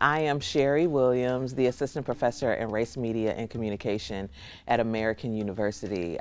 I am Sherri Williams, the Assistant Professor in Race, Media, and Communication at American University.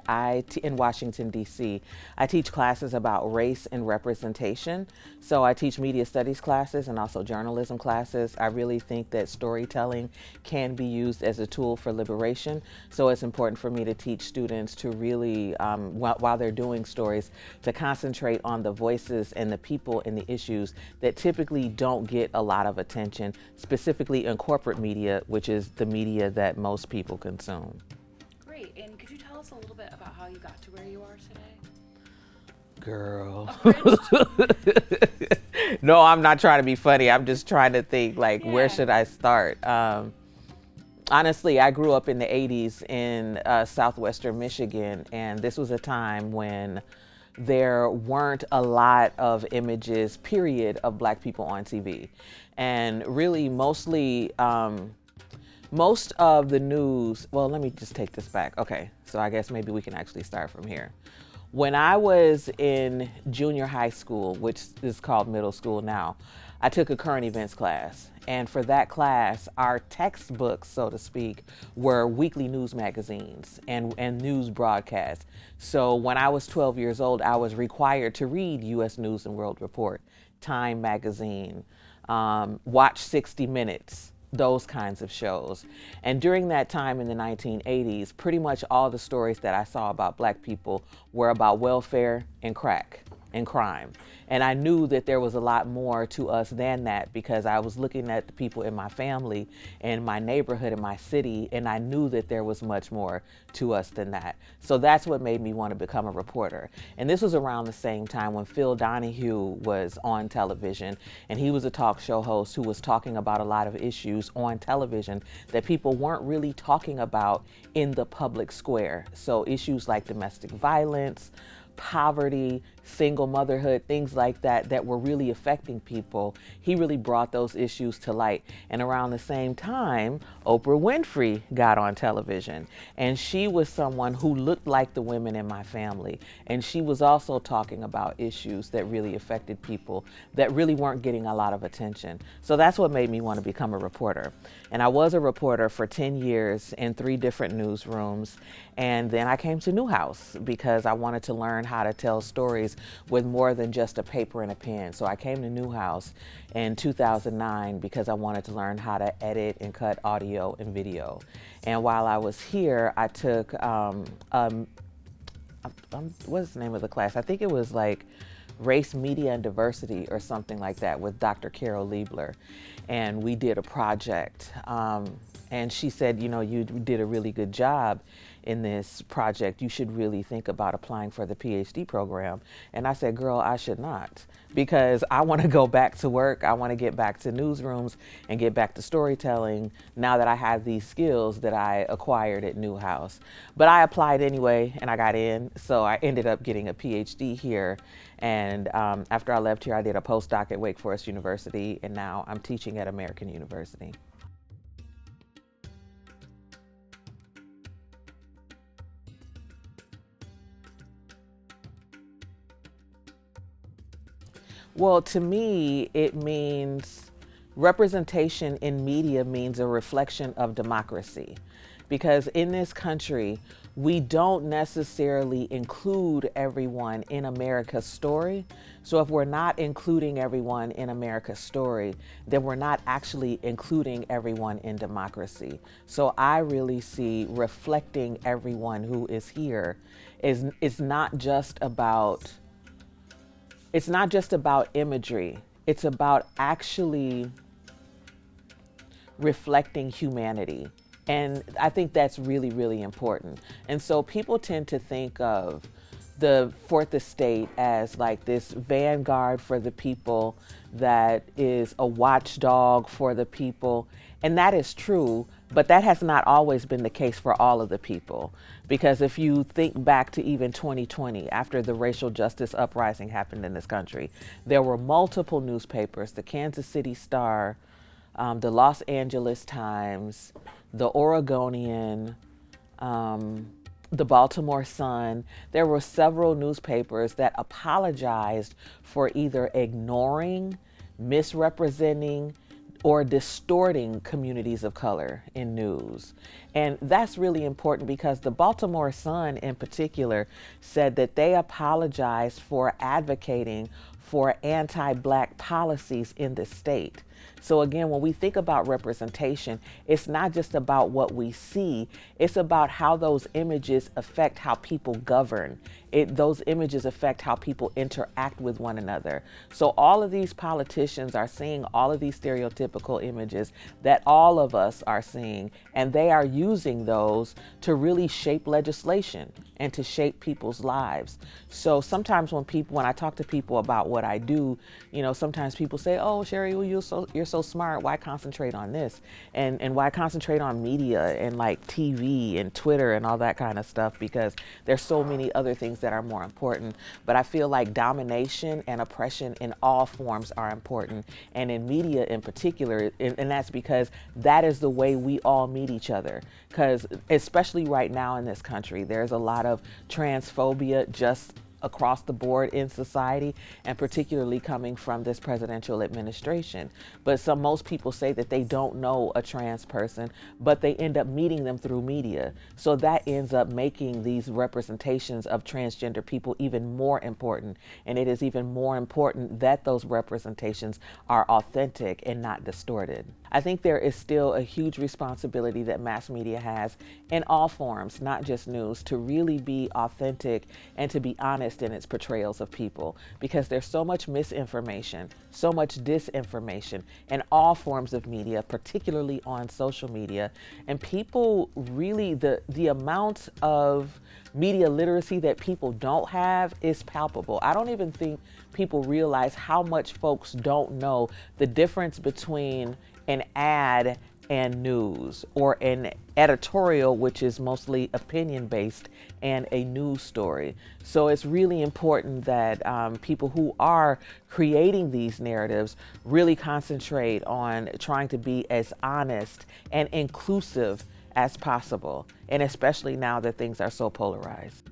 In Washington, D.C. I teach classes about race and representation. So I teach media studies classes and also journalism classes. I really think that storytelling can be used as a tool for liberation. So it's important for me to teach students to really, while they're doing stories, to concentrate on the voices and the people and the issues that typically don't get a lot of attention, specifically in corporate media, which is the media that most people consume. Great, and could you tell us a little bit about how you got to where you are today? Girl. No, I'm not trying to be funny. I'm just trying to think, like, where should I start? Honestly, I grew up in the 80s in southwestern Michigan, and this was a time when there weren't a lot of images, period, of Black people on TV. And really, most of the news, well, let me just take this back. Okay, so I guess maybe we can actually start from here. When I was in junior high school, which is called middle school now, I took a current events class. And for that class, our textbooks, so to speak, were weekly news magazines and news broadcasts. So when I was 12 years old, I was required to read U.S. News and World Report, Time magazine, watch 60 Minutes, those kinds of shows. And during that time in the 1980s, pretty much all the stories that I saw about Black people were about welfare and crack and crime. And I knew that there was a lot more to us than that, because I was looking at the people in my family and my neighborhood and my city, and I knew that there was much more to us than that. So that's what made me want to become a reporter. And this was around the same time when Phil Donahue was on television, and he was a talk show host who was talking about a lot of issues on television that people weren't really talking about in the public square. So issues like domestic violence, poverty, single motherhood, things like that, that were really affecting people. He really brought those issues to light. And around the same time, Oprah Winfrey got on television. And she was someone who looked like the women in my family. And she was also talking about issues that really affected people that really weren't getting a lot of attention. So that's what made me want to become a reporter. And I was a reporter for 10 years in 3 different newsrooms. And then I came to Newhouse because I wanted to learn how to tell stories with more than just a paper and a pen. So I came to Newhouse in 2009 because I wanted to learn how to edit and cut audio and video. And while I was here, I took, what's the name of the class? I think it was like Race, Media, and Diversity or something like that with Dr. Carol Liebler. And we did a project. And she said, you know, you did a really good job in this project. You should really think about applying for the PhD program. And I said, girl, I should not, because I want to go back to work. I want to get back to newsrooms and get back to storytelling now that I have these skills that I acquired at Newhouse. But I applied anyway and I got in. So I ended up getting a PhD here. And after I left here, I did a postdoc at Wake Forest University, and now I'm teaching at American University. Well, to me, it means representation in media means a reflection of democracy. Because in this country, we don't necessarily include everyone in America's story. So if we're not including everyone in America's story, then we're not actually including everyone in democracy. So I really see reflecting everyone who is here is not just about imagery. It's about actually reflecting humanity. And I think that's really, really important. And so people tend to think of the Fourth Estate as like this vanguard for the people, that is a watchdog for the people. And that is true, but that has not always been the case for all of the people. Because if you think back to even 2020, after the racial justice uprising happened in this country, there were multiple newspapers, the Kansas City Star, the Los Angeles Times, the Oregonian, the Baltimore Sun. There were several newspapers that apologized for either ignoring, misrepresenting, or distorting communities of color in news. And that's really important because the Baltimore Sun in particular said that they apologized for advocating for anti-Black policies in the state. So again, when we think about representation, it's not just about what we see, it's about how those images affect how people govern. Those images affect how people interact with one another. So all of these politicians are seeing all of these stereotypical images that all of us are seeing, and they are using those to really shape legislation and to shape people's lives. So sometimes when I talk to people about what I do, sometimes people say, "Oh, Sherri, well, you're so smart. Why concentrate on this? And why concentrate on media and like TV and Twitter and all that kind of stuff? Because there's so many other things that are more important." But I feel like domination and oppression in all forms are important, and in media in particular, and that's because that is the way we all meet each other. Because especially right now in this country, there's a lot of transphobia just across the board in society, and particularly coming from this presidential administration. But most people say that they don't know a trans person, but they end up meeting them through media. So that ends up making these representations of transgender people even more important. And it is even more important that those representations are authentic and not distorted. I think there is still a huge responsibility that mass media has in all forms, not just news, to really be authentic and to be honest in its portrayals of people, because there's so much misinformation, so much disinformation in all forms of media, particularly on social media. And people really, the amount of media literacy that people don't have is palpable. I don't even think people realize how much folks don't know the difference between an ad and news, or an editorial, which is mostly opinion based, and a news story. So it's really important that people who are creating these narratives really concentrate on trying to be as honest and inclusive as possible, and especially now that things are so polarized.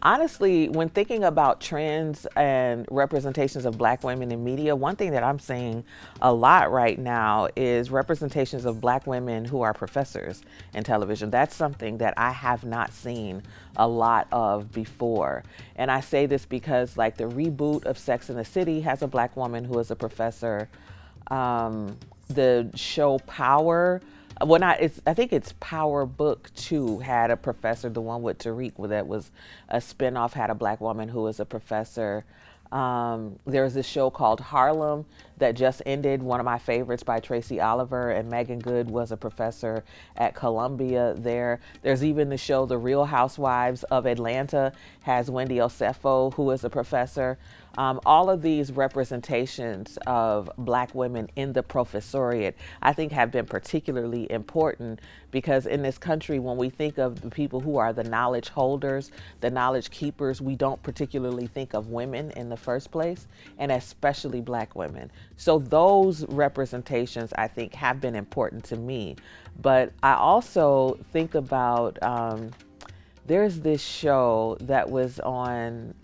Honestly, when thinking about trends and representations of Black women in media, one thing that I'm seeing a lot right now is representations of Black women who are professors in television. That's something that I have not seen a lot of before. And I say this because, like, the reboot of Sex and the City has a Black woman who is a professor. The show Power, I think it's Power Book 2 had a professor. The one with Tariq, that was a spinoff, had a Black woman who was a professor. There's this show called Harlem that just ended, one of my favorites, by Tracy Oliver, and Megan Good was a professor at Columbia there. There's even the show The Real Housewives of Atlanta, has Wendy Osefo, who is a professor. All of these representations of Black women in the professoriate, I think, have been particularly important, because in this country, when we think of the people who are the knowledge holders, the knowledge keepers, we don't particularly think of women in the first place, and especially Black women. So those representations, I think, have been important to me. But I also think about, there's this show that was on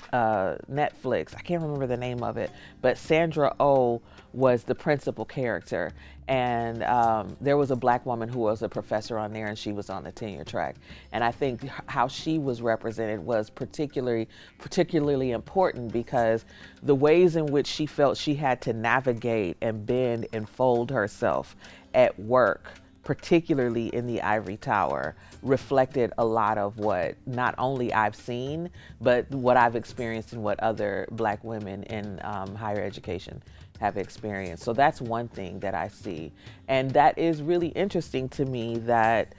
Netflix. I can't remember the name of it, but Sandra Oh was the principal character, and there was a Black woman who was a professor on there, and she was on the tenure track. And I think how she was represented was particularly important, because the ways in which she felt she had to navigate and bend and fold herself at work, particularly in the ivory tower, reflected a lot of what not only I've seen, but what I've experienced and what other Black women in higher education have experienced. So that's one thing that I see. And that is really interesting to me, that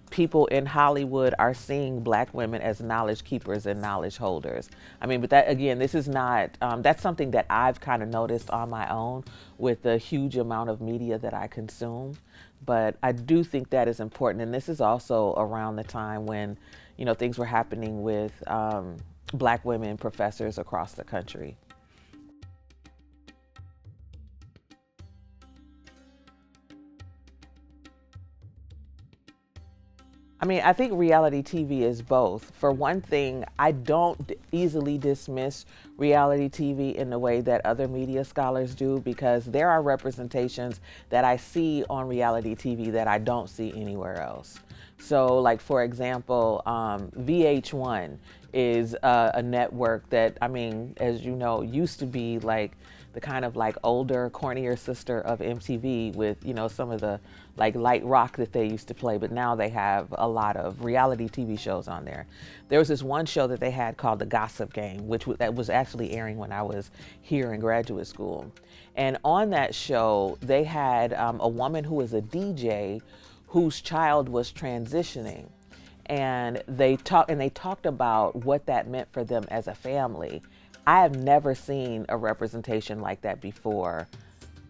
people in Hollywood are seeing Black women as knowledge keepers and knowledge holders. I mean, but that, again, this is not, that's something that I've kind of noticed on my own with the huge amount of media that I consume. But I do think that is important. And this is also around the time when, things were happening with Black women professors across the country. I mean, I think reality TV is both. For one thing, I don't easily dismiss reality TV in the way that other media scholars do, because there are representations that I see on reality TV that I don't see anywhere else. So, like, for example, VH1 is a network that, I mean, as you know, used to be like the kind of like older, cornier sister of MTV with, you know, some of the like light rock that they used to play, but now they have a lot of reality TV shows on there. There was this one show that they had called The Gossip Game, that was actually airing when I was here in graduate school. And on that show, they had a woman who was a DJ whose child was transitioning. And they talked about what that meant for them as a family. I have never seen a representation like that before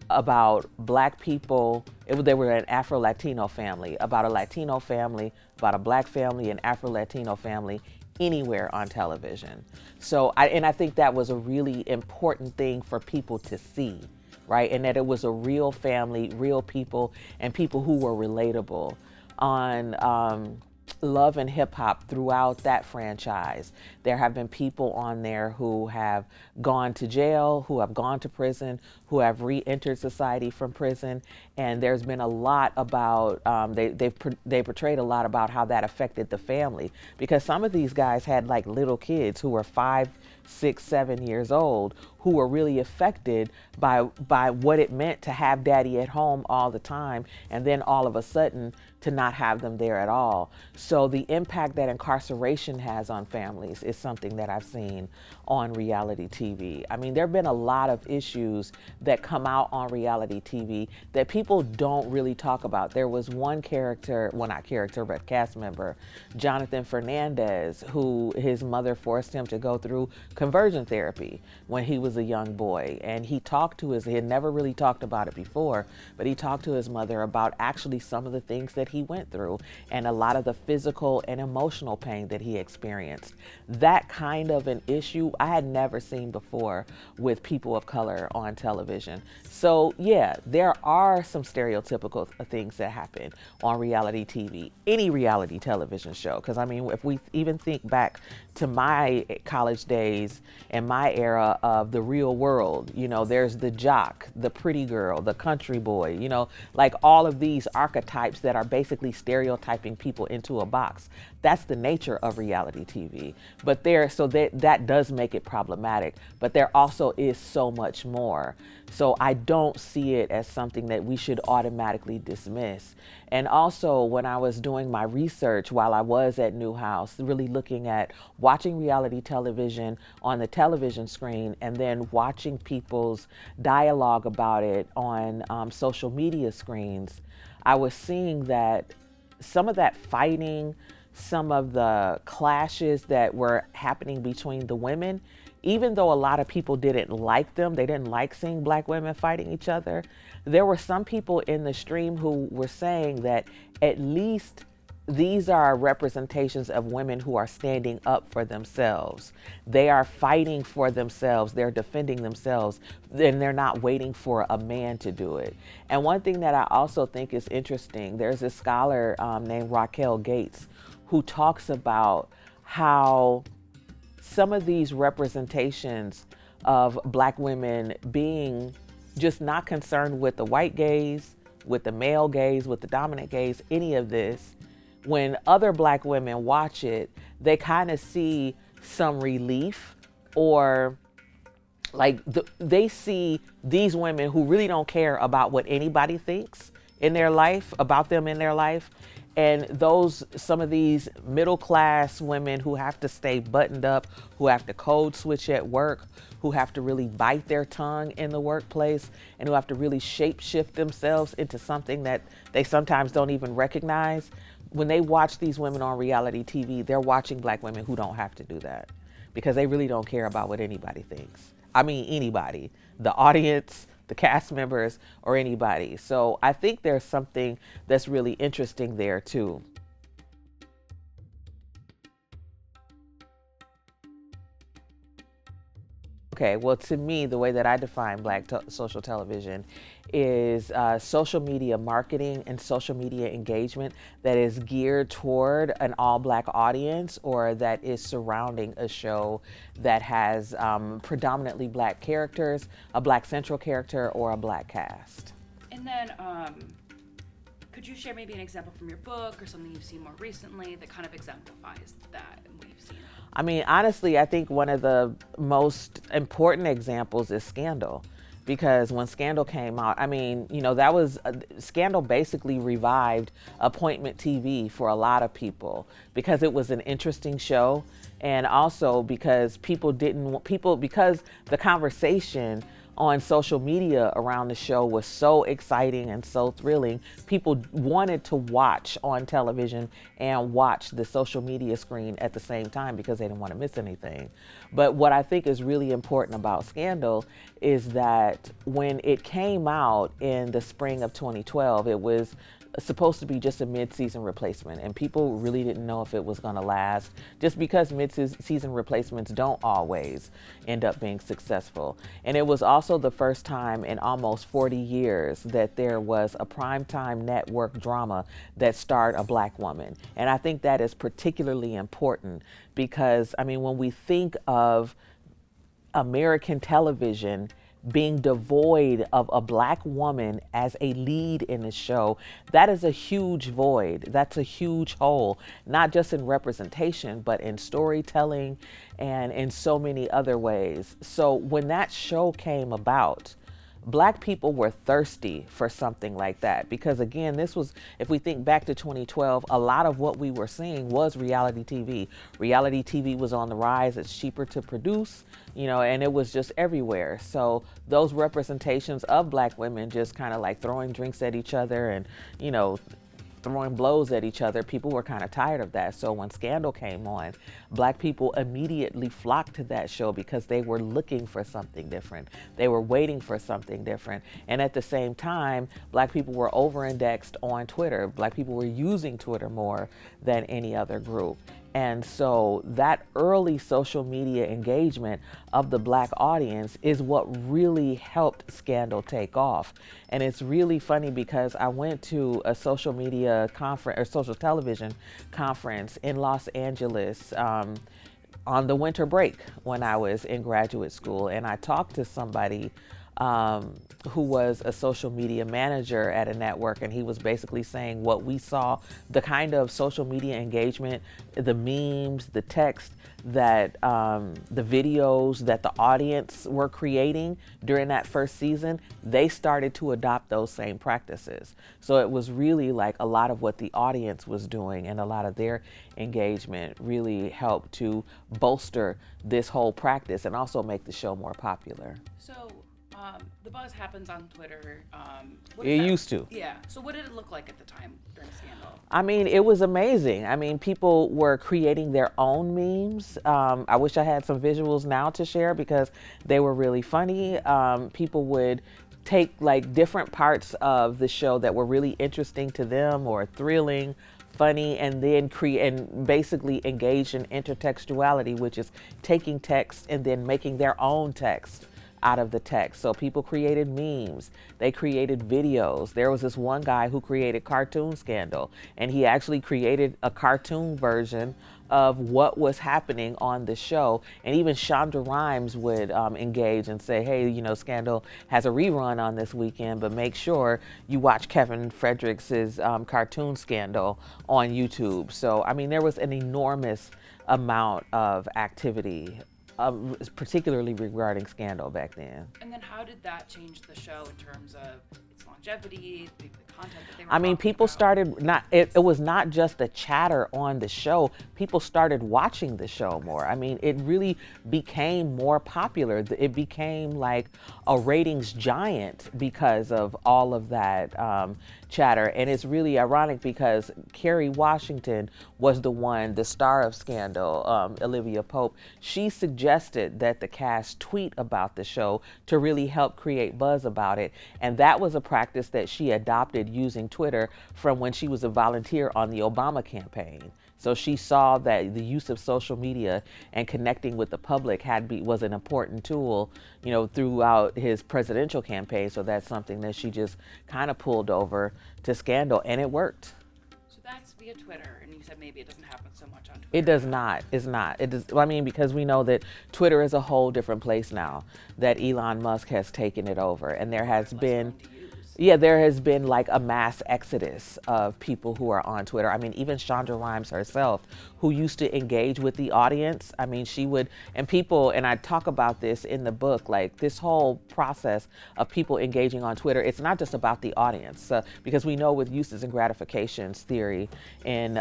about Black people. They were an Afro-Latino family, about a Latino family, about a Black family, an Afro-Latino family, anywhere on television. So I think that was a really important thing for people to see, right? And that it was a real family, real people, and people who were relatable. On Love and Hip Hop, throughout that franchise, there have been people on there who have gone to jail, who have gone to prison, who have re-entered society from prison, and there's been a lot about they portrayed a lot about how that affected the family, because some of these guys had like little kids who were 5, 6, 7 years old, who were really affected by what it meant to have daddy at home all the time, and then all of a sudden to not have them there at all. So the impact that incarceration has on families is something that I've seen on reality TV. I mean, there have been a lot of issues that come out on reality TV that people don't really talk about. There was one character, well, not character, but cast member, Jonathan Fernandez, who his mother forced him to go through conversion therapy when he was a young boy. And he had never really talked about it before, but he talked to his mother about actually some of the things that he went through and a lot of the physical and emotional pain that he experienced. That kind of an issue I had never seen before with people of color on television. So yeah, there are some stereotypical things that happen on reality TV, any reality television show. Because I mean, if we even think back to my college days and my era of the Real World, you know, there's the jock, the pretty girl, the country boy, you know, like all of these archetypes that are basically stereotyping people into a box. That's the nature of reality TV. But that does make it problematic, but there also is so much more. So I don't see it as something that we should automatically dismiss. And also, when I was doing my research while I was at Newhouse, really looking at watching reality television on the television screen and then watching people's dialogue about it on social media screens, I was seeing that some of that fighting, some of the clashes that were happening between the women, even though a lot of people didn't like them, they didn't like seeing Black women fighting each other, there were some people in the stream who were saying that at least these are representations of women who are standing up for themselves. They are fighting for themselves. They're defending themselves. And they're not waiting for a man to do it. And one thing that I also think is interesting, there's a scholar named Raquel Gates who talks about how some of these representations of Black women being just not concerned with the white gaze, with the male gaze, with the dominant gaze, any of this, when other Black women watch it, they kind of see some relief, or like they see these women who really don't care about what anybody thinks in their life, about them in their life. And some of these middle class women who have to stay buttoned up, who have to code switch at work, who have to really bite their tongue in the workplace, and who have to really shape shift themselves into something that they sometimes don't even recognize. When they watch these women on reality TV, they're watching Black women who don't have to do that, because they really don't care about what anybody thinks. I mean, anybody, the audience, the cast members, or anybody. So I think there's something that's really interesting there too. Okay, well, to me, the way that I define social television is social media marketing and social media engagement that is geared toward an all black audience, or that is surrounding a show that has predominantly black characters, a black central character, or a black cast. And then, could you share maybe an example from your book or something you've seen more recently that kind of exemplifies that and what you've seen? I mean, honestly, I think one of the most important examples is Scandal. Because when Scandal came out, I mean, that was Scandal basically revived appointment TV for a lot of people because it was an interesting show, and also because because the conversation on social media around the show was so exciting and so thrilling. People wanted to watch on television and watch the social media screen at the same time because they didn't want to miss anything. But what I think is really important about Scandal is that when it came out in the spring of 2012, it was supposed to be just a mid-season replacement, and people really didn't know if it was going to last, just because mid-season replacements don't always end up being successful. And it was also the first time in almost 40 years that there was a primetime network drama that starred a black woman. And I think that is particularly important because, I mean, when we think of American television being devoid of a black woman as a lead in the show, that is a huge void. That's a huge hole, not just in representation, but in storytelling and in so many other ways. So when that show came about, Black people were thirsty for something like that because, again, this was, if we think back to 2012, a lot of what we were seeing was reality TV. Reality TV was on the rise. It's cheaper to produce, and it was just everywhere. So those representations of Black women just kind of like throwing drinks at each other and, throwing blows at each other, people were kind of tired of that. So when Scandal came on, Black people immediately flocked to that show because they were looking for something different. They were waiting for something different. And at the same time, Black people were over-indexed on Twitter. Black people were using Twitter more than any other group. And so that early social media engagement of the Black audience is what really helped Scandal take off. And it's really funny because I went to a social media conference or social television conference in Los Angeles on the winter break when I was in graduate school. And I talked to somebody who was a social media manager at a network, and he was basically saying what we saw, the kind of social media engagement, the memes, the text that the videos that the audience were creating during that first season, they started to adopt those same practices. So it was really like a lot of what the audience was doing and a lot of their engagement really helped to bolster this whole practice and also make the show more popular. So the buzz happens on Twitter. It used to. Yeah. So what did it look like at the time during Scandal? I mean, it was amazing. I mean, people were creating their own memes. I wish I had some visuals now to share because they were really funny. People would take like different parts of the show that were really interesting to them or thrilling, funny, and then create and basically engage in intertextuality, which is taking text and then making their own text out of the text. So people created memes, they created videos. There was this one guy who created Cartoon Scandal, and he actually created a cartoon version of what was happening on the show. And even Shonda Rhimes would engage and say, hey, Scandal has a rerun on this weekend, but make sure you watch Kevin Fredericks' Cartoon Scandal on YouTube. So, I mean, there was an enormous amount of activity particularly regarding Scandal back then. And then how did that change the show in terms of its longevity, the content that they were I mean, people about? started it was not just the chatter on the show. People started watching the show more. I mean, it really became more popular. It became like a ratings giant because of all of that chatter. And it's really ironic because Kerry Washington was the star of Scandal, Olivia Pope. She suggested that the cast tweet about the show to really help create buzz about it. And that was a practice that she adopted started using Twitter from when she was a volunteer on the Obama campaign. So she saw that the use of social media and connecting with the public was an important tool, throughout his presidential campaign. So that's something that she just kind of pulled over to Scandal, and it worked. So that's via Twitter, and you said maybe it doesn't happen so much on Twitter. It does not. It's not. It does. I mean, because we know that Twitter is a whole different place now, that Elon Musk has taken it over, and there has been. Yeah, there has been like a mass exodus of people who are on Twitter. I mean, even Shonda Rhimes herself, who used to engage with the audience. I mean, she would, and I talk about this in the book, like this whole process of people engaging on Twitter, it's not just about the audience, because we know with uses and gratifications theory and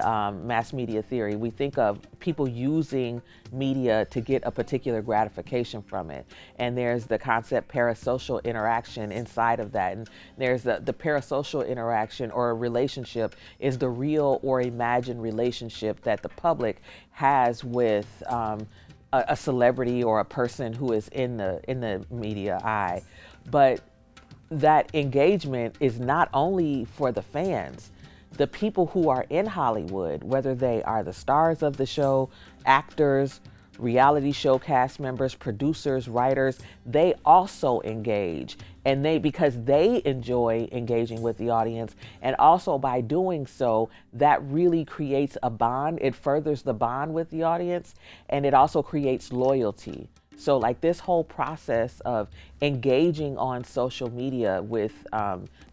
mass media theory, we think of people using media to get a particular gratification from it. And there's the concept parasocial interaction inside of that. And there's the parasocial interaction or relationship is the real or imagined relationship that the public has with a celebrity or a person who is in the media eye. But that engagement is not only for the fans. The people who are in Hollywood, whether they are the stars of the show, actors, reality show cast members, producers, writers, they also engage. And because they enjoy engaging with the audience, and also by doing so, that really creates a bond. It furthers the bond with the audience, and it also creates loyalty. So like this whole process of engaging on social media with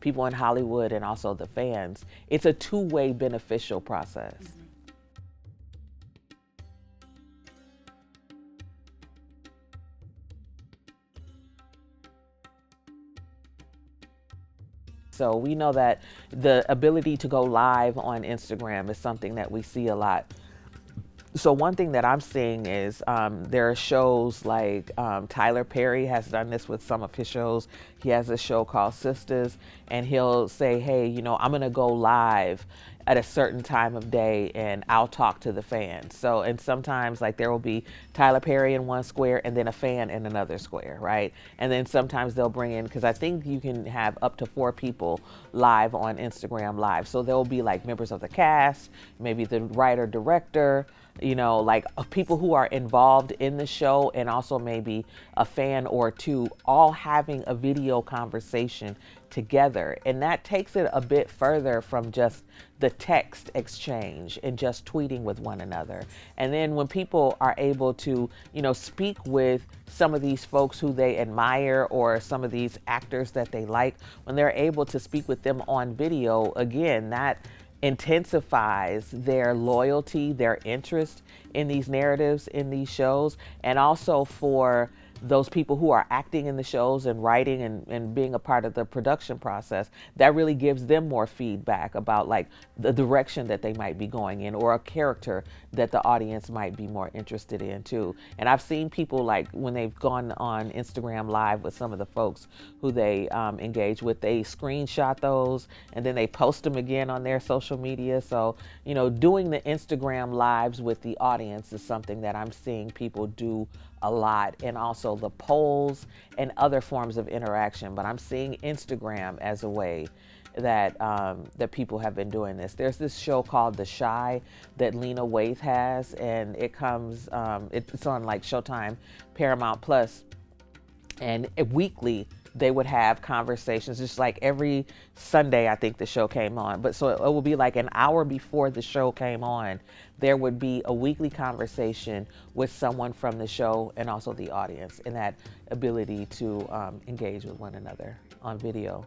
people in Hollywood and also the fans, it's a two-way beneficial process. So we know that the ability to go live on Instagram is something that we see a lot. So one thing that I'm seeing is there are shows like Tyler Perry has done this with some of his shows. He has a show called Sisters, and he'll say, hey, I'm going to go live at a certain time of day and I'll talk to the fans. So, and sometimes like there will be Tyler Perry in one square and then a fan in another square, right? And then sometimes they'll bring in, because I think you can have up to 4 people live on Instagram Live. So there'll be like members of the cast, maybe the writer, director, like people who are involved in the show, and also maybe a fan or two, all having a video conversation together. And that takes it a bit further from just the text exchange and just tweeting with one another. And then when people are able to, speak with some of these folks who they admire, or some of these actors that they like, when they're able to speak with them on video, again, that intensifies their loyalty, their interest in these narratives, in these shows. And also for those people who are acting in the shows and writing and being a part of the production process, that really gives them more feedback about like the direction that they might be going in, or a character that the audience might be more interested in too. And I've seen people, like when they've gone on Instagram Live with some of the folks who they engage with, they screenshot those and then they post them again on their social media. So, doing the Instagram Lives with the audience is something that I'm seeing people do a lot, and also the polls and other forms of interaction. But I'm seeing Instagram as a way that that people have been doing this. There's this show called The Chi that Lena Waithe has, and it comes, it's on like Showtime, Paramount Plus, and weekly they would have conversations, just like every Sunday, I think the show came on. But so it will be like an hour before the show came on, there would be a weekly conversation with someone from the show and also the audience, and that ability to engage with one another on video.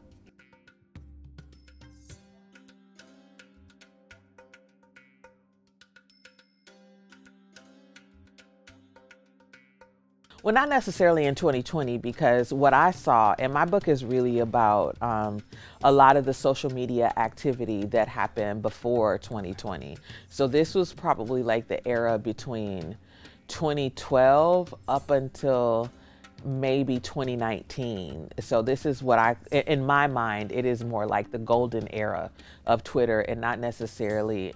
Well, not necessarily in 2020, because what I saw, and my book is really about a lot of the social media activity that happened before 2020. So this was probably like the era between 2012 up until maybe 2019. So this is what in my mind, it is more like the golden era of Twitter, and not necessarily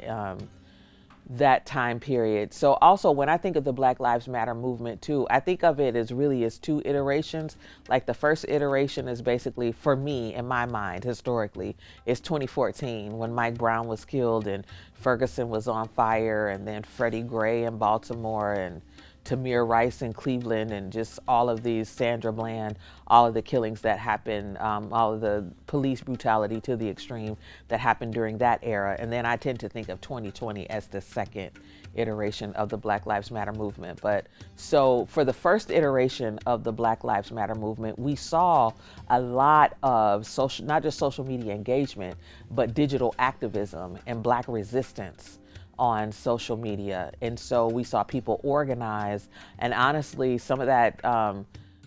that time period. So also when I think of the Black Lives Matter movement too, I think of it as really as two iterations. Like the first iteration is basically, for me in my mind historically, is 2014 when Mike Brown was killed and Ferguson was on fire, and then Freddie Gray in Baltimore and Tamir Rice in Cleveland, and just all of these, Sandra Bland, all of the killings that happened, all of the police brutality to the extreme that happened during that era. And then I tend to think of 2020 as the second iteration of the Black Lives Matter movement. But so for the first iteration of the Black Lives Matter movement, we saw a lot of social, not just social media engagement, but digital activism and Black resistance on social media. And so we saw people organize, and honestly, some of that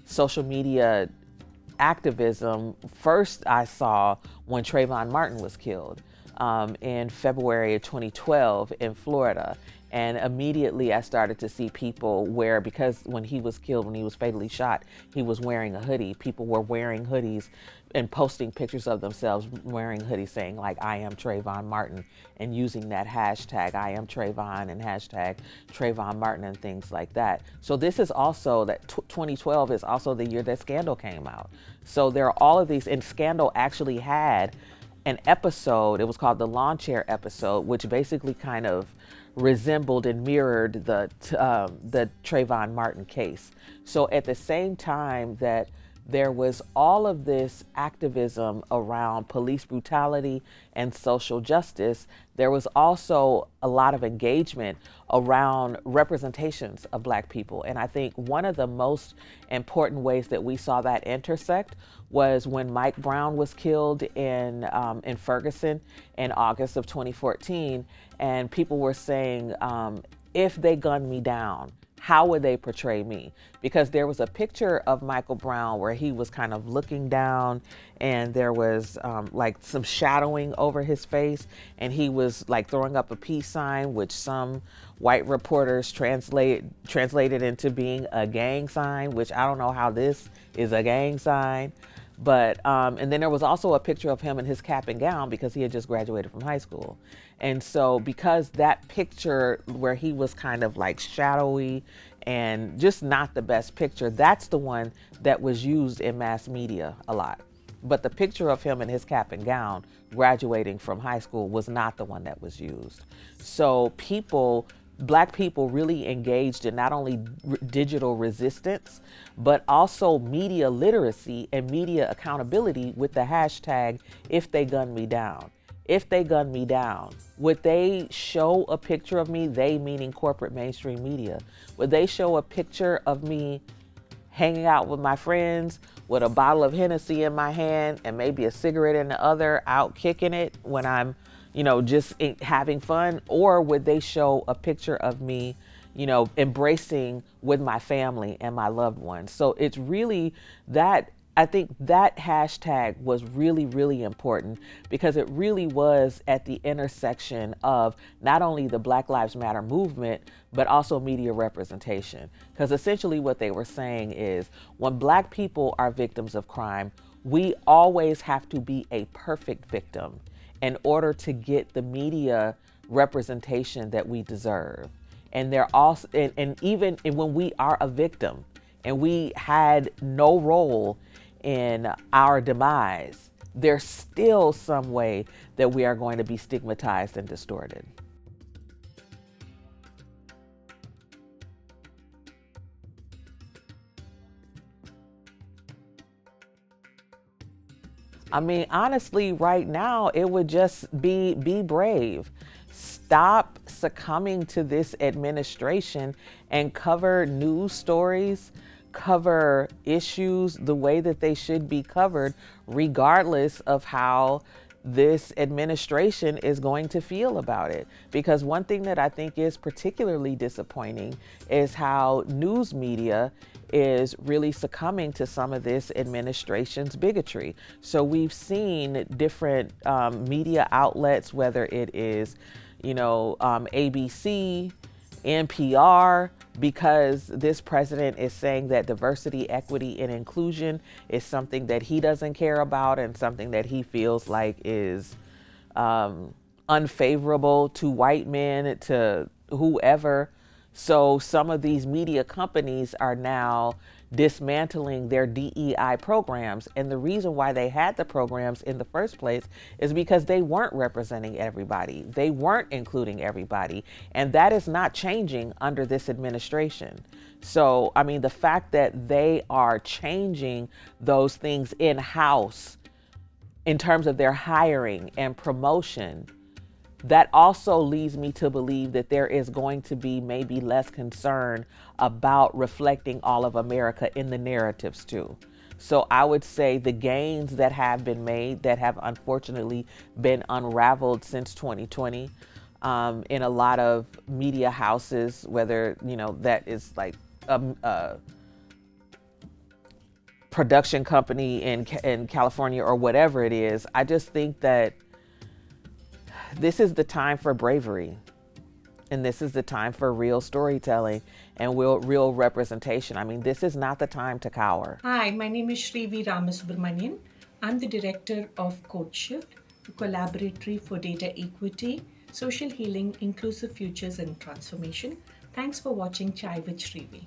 social media activism first I saw when Trayvon Martin was killed in February of 2012 in Florida. And immediately I started to see people wear, because when he was killed, when he was fatally shot, he was wearing a hoodie. People were wearing hoodies and posting pictures of themselves wearing hoodies saying like, I am Trayvon Martin, and using that hashtag, I am Trayvon, and hashtag Trayvon Martin and things like that. So this is also that 2012 is also the year that Scandal came out. So there are all of these, and Scandal actually had an episode, it was called the Lawn Chair episode, which basically kind of resembled and mirrored the Trayvon Martin case. So at the same time that there was all of this activism around police brutality and social justice, there was also a lot of engagement around representations of Black people. And I think one of the most important ways that we saw that intersect was when Mike Brown was killed in Ferguson in August of 2014. And people were saying, if they gunned me down, how would they portray me? Because there was a picture of Michael Brown where he was kind of looking down, and there was like some shadowing over his face, and he was like throwing up a peace sign, which some white reporters translated into being a gang sign, which I don't know how this is a gang sign. But, and then there was also a picture of him in his cap and gown because he had just graduated from high school. And so because that picture where he was kind of like shadowy and just not the best picture, that's the one that was used in mass media a lot. But the picture of him in his cap and gown graduating from high school was not the one that was used. So Black people really engaged in not only digital resistance, but also media literacy and media accountability with the hashtag, if they gun me down. If they gun me down, would they show a picture of me, they meaning corporate mainstream media, would they show a picture of me hanging out with my friends with a bottle of Hennessy in my hand and maybe a cigarette in the other, out kicking it when I'm just having fun? Or would they show a picture of me, embracing with my family and my loved ones? So it's really that, I think that hashtag was really, really important because it really was at the intersection of not only the Black Lives Matter movement, but also media representation. Because essentially what they were saying is when Black people are victims of crime, we always have to be a perfect victim in order to get the media representation that we deserve. And they're also, and even when we are a victim and we had no role in our demise, there's still some way that we are going to be stigmatized and distorted. I mean, honestly, right now, it would just be brave. Stop succumbing to this administration and cover news stories, cover issues the way that they should be covered, regardless of how this administration is going to feel about it. Because one thing that I think is particularly disappointing is how news media is really succumbing to some of this administration's bigotry. So we've seen different media outlets, whether it is, ABC, NPR, because this president is saying that diversity, equity, and inclusion is something that he doesn't care about and something that he feels like is unfavorable to white men, to whoever. So some of these media companies are now dismantling their DEI programs. And the reason why they had the programs in the first place is because they weren't representing everybody. They weren't including everybody. And that is not changing under this administration. So, I mean, the fact that they are changing those things in-house in terms of their hiring and promotion, that also leads me to believe that there is going to be maybe less concern about reflecting all of America in the narratives too. So I would say the gains that have been made, that have unfortunately been unraveled since 2020, in a lot of media houses, whether, that is like a production company in California or whatever it is, I just think that this is the time for bravery, and this is the time for real storytelling and real representation. I mean, this is not the time to cower. Hi, my name is Sherri Williams. I'm the director of CodeShift, a collaboratory for data equity, social healing, inclusive futures, and transformation. Thanks for watching Chai with Sherri.